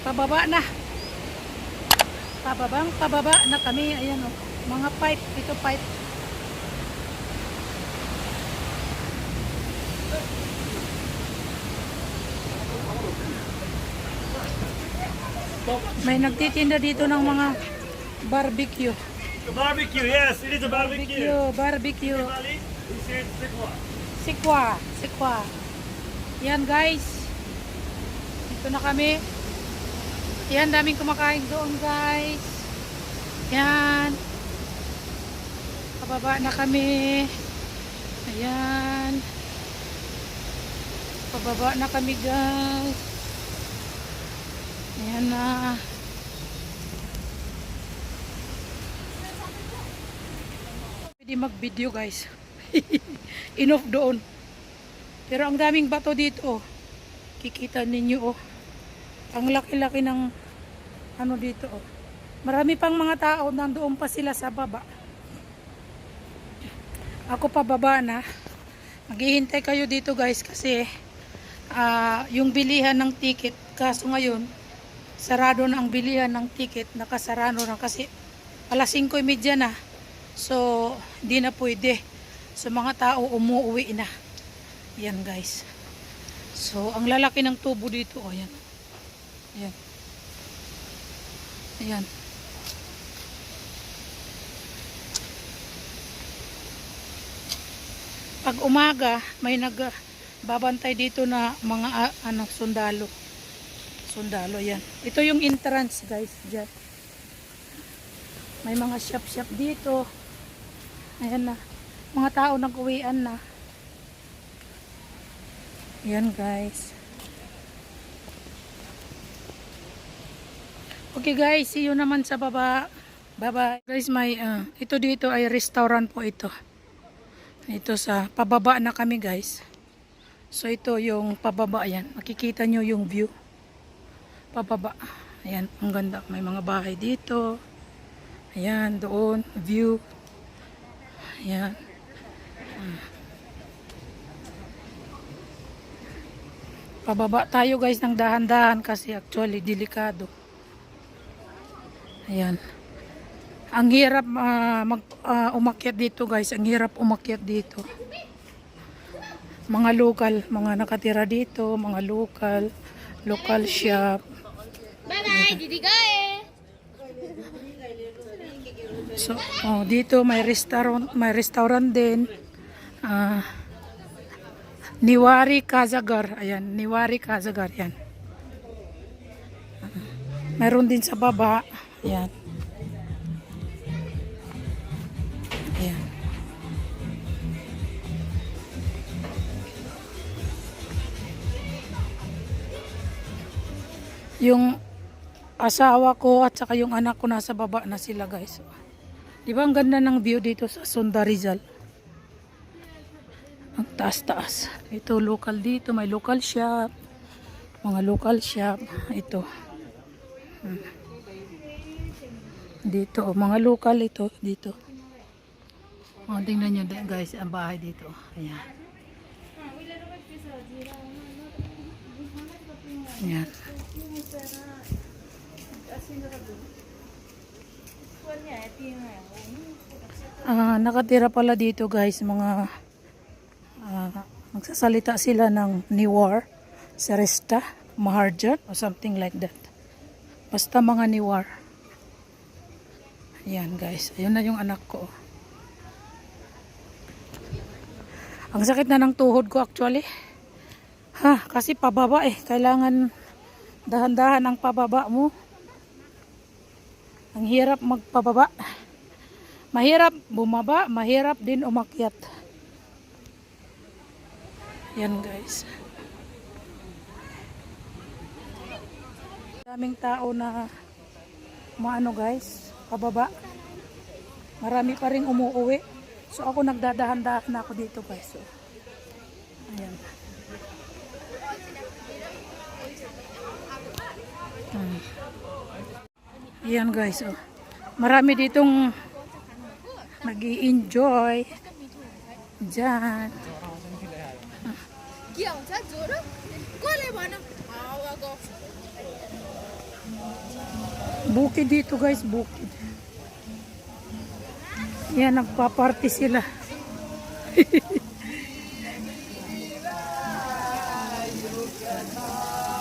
Pababa na. Pababa na kami. Ayan o. Mga pipe. Ito pipe. May nagtitinda dito ng mga barbecue. Barbecue, yes, it is a barbecue. Barbecue. We said Sikwa. Yan guys. Dito na kami. Yan, daming kumakain doon guys. Yan. Pababa na kami. Ayan. Pababa na kami guys. Ayan na. Pwede mag-video guys. Enough doon. Pero ang daming bato dito oh. Kikita ninyo oh. Ang laki-laki ng ano dito oh. Marami pang mga tao, nandoon pa sila sa baba. Ako pababa na. Maghihintay kayo dito guys kasi yung bilihan ng ticket. Kaso ngayon, sarado na ang bilihan ng ticket. Nakasarado na kasi alas 5:30 na. So, hindi na pwede. So, mga tao umuwi na. Yan guys. So, ang lalaki ng tubo dito. Oh, yan. Ayan. Ayan. Pag umaga, may nagbabantay dito na mga sundalo. Sundalo, yan. Ito yung entrance, guys. Diyan. May mga shop-shop dito. Ayan na. Mga tao nag-uwian na. Yan, guys. Okay, guys. See you naman sa baba. Bye-bye. Guys, may ito dito ay restaurant po ito. Ito sa pababa na kami guys. So ito yung pababa yan. Makikita nyo yung view. Pababa. Ayan, ang ganda. May mga bahay dito. Ayan, doon. View. Ayan. Pababa tayo guys ng dahan-dahan kasi actually delikado. Ayan. Ang hirap umakyat dito guys. Ang hirap umakyat dito. Mga local, mga nakatira dito, mga local shop. Bye-bye, didigae. So, dito may restaurant din. Niwari Kazagar. Ayan, Niwari Kazagar yan. Meron din sa baba. Ayan. Ayan. Yung asawa ko at saka yung anak ko nasa baba na sila guys. Di ba ang ganda ng view dito sa Sunda Rizal? Ang taas-taas. Ito local dito, may local shop. Mga local shop. Ito. Dito, mga local ito dito. Tingnan nyo guys, ang bahay dito. Ayan. Ayan. Nakatira pala dito guys, mga magsasalita sila ng Niwar, Seresta, Maharjan, or something like that. Basta mga Niwar. Ayan guys, ayun na yung anak ko. Ang sakit na ng tuhod ko actually. Kasi pababa eh. Kailangan dahan-dahan ang pababa mo. Ang hirap magpababa. Mahirap bumaba, mahirap din umakyat. Yan guys. Daming tao na maano guys, pababa. Marami pa rin umuuwi. So ako nagdadahan-dahan na ako dito guys. So, ayan. Ayan guys. Oh. Marami ditong nag-i-enjoy. Diyan. Bukid dito guys, bukid. Yan, nagpa-party sila.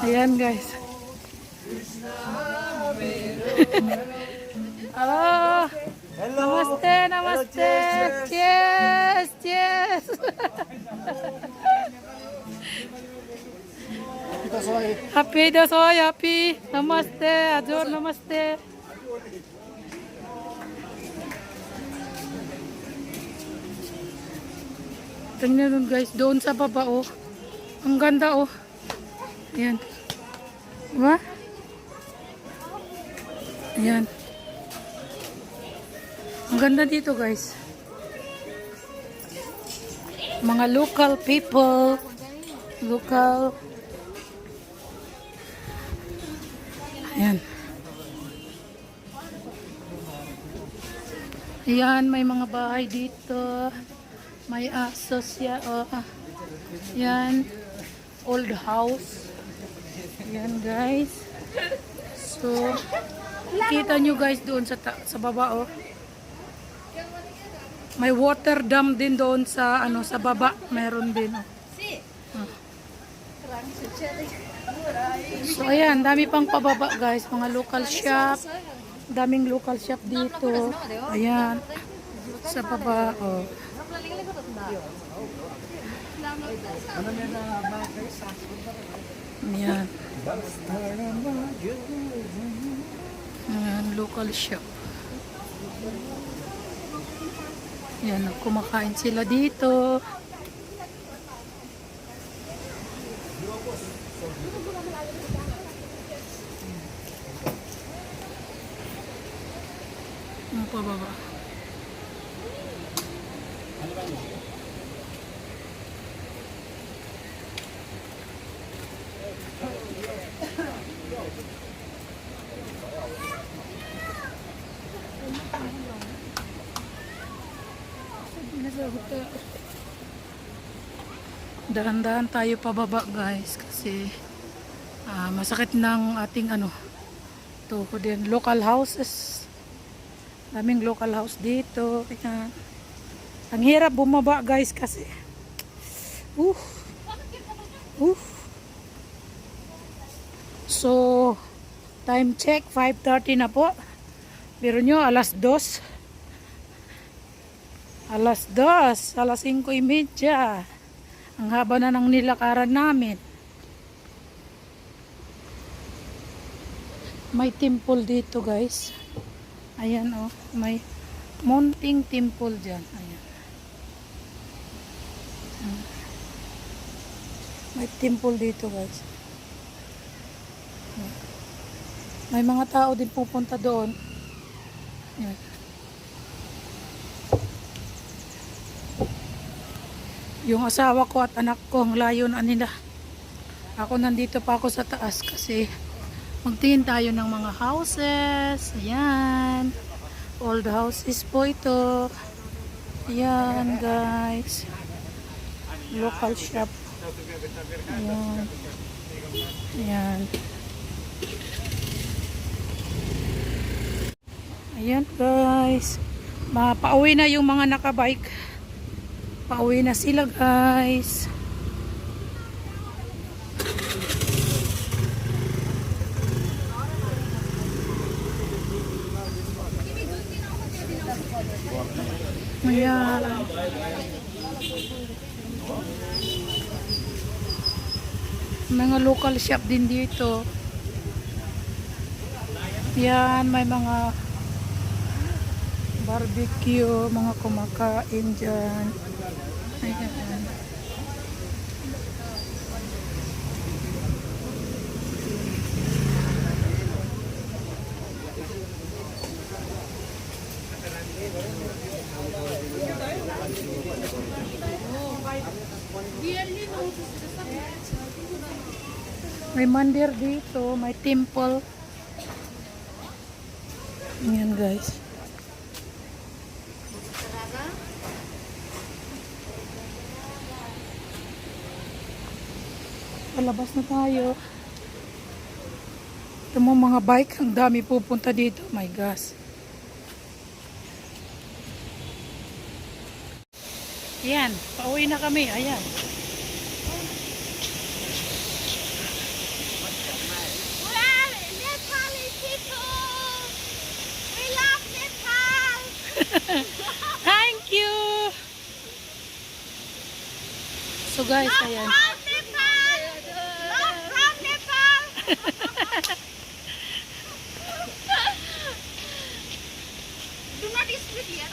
Ayan guys. Hello. Namaste, namaste. Cheers, cheers. Happy Dasoy, happy. Namaste, Ajor, namaste. Tingnan nun guys, doon sa baba oh. Ang ganda oh. Ayan. Diba? Ayan. Ang ganda dito guys. Mga local people. Local. Ayan. Ayan, may mga bahay dito. May aso siya. Oh. Ayan. Old house. Ayan guys. So, kita nyo guys doon sa baba oh. May water dam din doon sa sa baba, meron din oh. So ayan, dami pang pababa guys, mga local shop. Daming local shop dito. Ayan. Sa baba oh. Ayan. Ayan, local shop. Ayan, kumakain sila dito. Ano pa baba? Dahan-dahan tayo pababa guys kasi masakit ng ating tuhod din. Local houses, daming local house dito. Ayan. Ang hirap bumaba guys kasi so time check 5:30 na po. Pero nyo alas 5:30. Ang haba na ng nilakaran namin. May temple dito guys. Ayan oh, may mounting temple dyan. Ayan. May temple dito guys. May mga tao din pupunta doon. Ayan. Yung asawa ko at anak ko, ang layo na nila. Ako nandito pa ako sa taas kasi magtingin tayo ng mga houses. Ayan. Old houses po ito. Ayan guys. Local shop. Ayan. Ayan. Ayan guys. Pauwi na yung mga nakabike. Pauwi na sila guys. Ayan. Mga local shop din dito. Yan, may mga barbecue, mga kumakain dyan. Ayan. May mandir dito, may temple. Ayan guys. Palabas na tayo. Ito mo mga bike, ang dami pupunta dito. My gosh. Ayan, pauwi na kami. Ayan. Well, Nepal people! We love Nepal! Thank you! So guys, Love ayan. from Nepal! Love from Nepal! Do not speak here.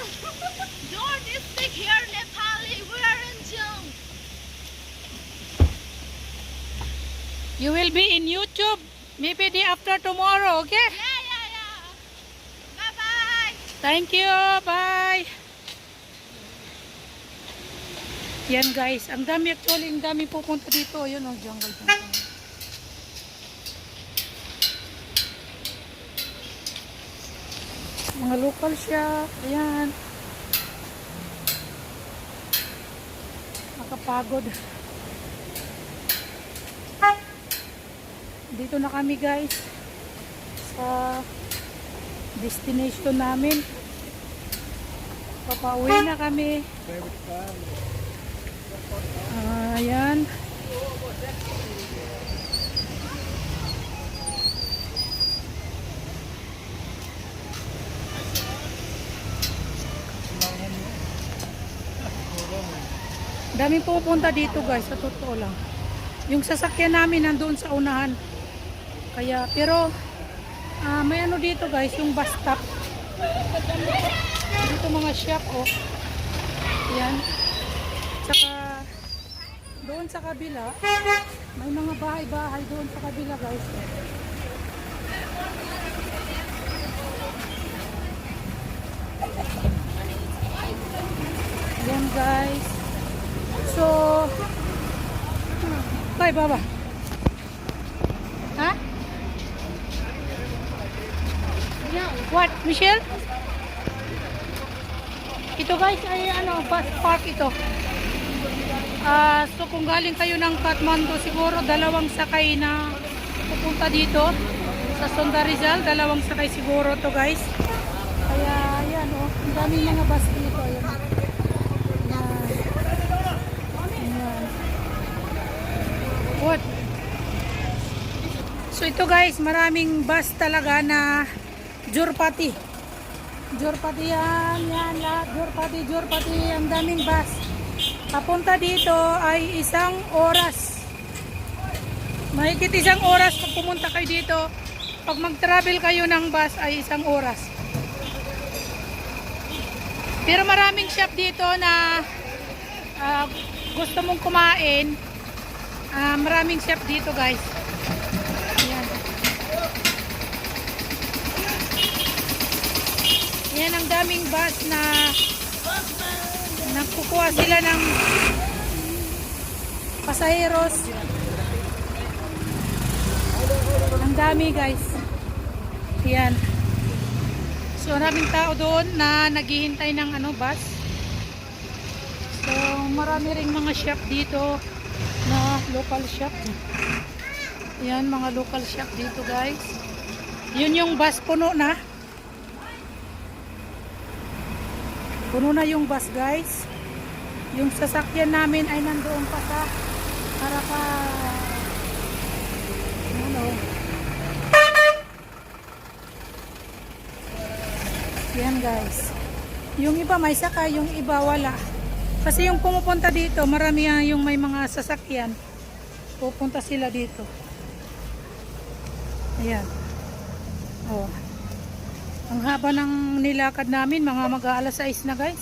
Don't speak here Nepali. We are in Jung. You will be in YouTube. Maybe day after tomorrow, okay? Yeah. Bye-bye. Thank you. Bye. Yan guys, ang dami actually, ang dami pupunta dito. Ayun oh, jungle. Mga local shop. Ayan. Nakapagod. Dito na kami guys sa destination namin. Papauwi na kami. Ayan. Daming pupunta dito guys, sa totoo lang. Yung sasakyan namin nandoon sa unahan. Kaya, pero may ano dito guys, yung bus stop. Dito mga shop oh. Ayan. Saka doon sa kabila, may mga bahay-bahay doon sa kabila guys. Ayan guys. So, bye baba. Ha? What, Michelle? Ito guys ay ano, bus park ito. So kung galing kayo ng Kathmandu, siguro dalawang sakay na pupunta dito sa Sunda Rizal, dalawang sakay siguro to guys. Kaya ayan oh, ang daming mga bus dito. Ayan. Ayan. What? So ito guys, maraming bus talaga na Jurpati. Jurpati yan lahat. Jurpati. Ang daming bus. Papunta dito ay 1 oras. Mahigit 1 oras pag pumunta kayo dito. Pag mag-travel kayo ng bus ay 1 oras. Pero maraming shop dito na gusto mong kumain. Maraming shop dito guys. Ayan. Yan ang daming bus na nagkukuha sila ng pasaheros. Ang dami guys. Yan. So maraming tao doon na naghihintay ng bus. So marami ring mga shop dito na local shop. Yan mga local shop dito guys. Yun yung bus puno na. Puno na yung bus guys. Yung sasakyan namin ay nandoon pa sa Harapa. Yan guys. Yung iba may sakay, yung iba wala. Kasi yung pumupunta dito, marami yung may mga sasakyan. Pupunta sila dito. Ayan. Oh. Ang haba ng nilakad namin, mga mag-aalas 6 na guys.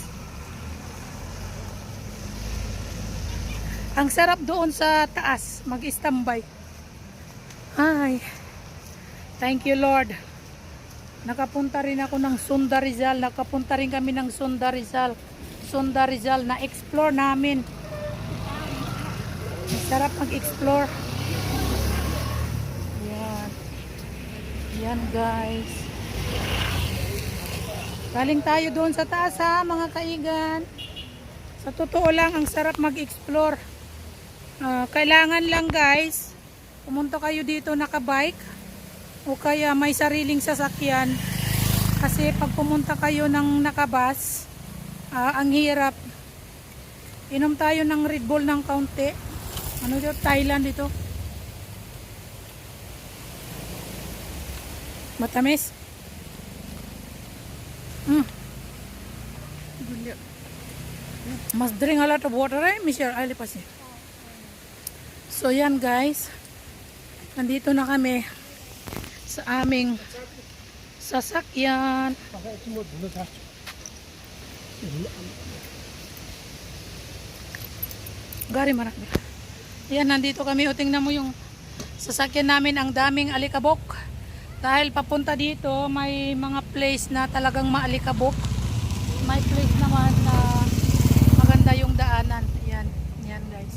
Ang sarap doon sa taas, mag-istambay. Ay, thank you Lord. Nakapunta rin ako ng Sunda Rizal. Nakapunta rin kami ng Sunda Rizal. Sunda Rizal, na-explore namin. Sarap mag-explore. Yan. Yan guys. Galing tayo doon sa taas ha, mga kaigan. Sa totoo lang, ang sarap mag-explore. Kailangan lang guys, pumunta kayo dito nakabike. o kaya may sariling sasakyan. Kasi pag pumunta kayo ng nakabas, ang hirap. Inom tayo ng Red Bull ng kaunti. Ano dito? Thailand ito. Matamis. Must drink a lot of water, right? Michelle, ali pa siya. So yan guys. Nandito na kami sa aming sasakyan. Gari marami. Yan, nandito kami. O, tingnan mo yung sasakyan namin. Ang daming alikabok. Dahil papunta dito, may mga place na talagang maalikabok. May place naman na maganda yung daanan. Yan. Yan guys.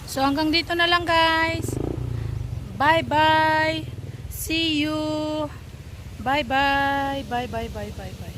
So hanggang dito na lang guys. Bye bye. See you. Bye bye. Bye bye bye bye bye.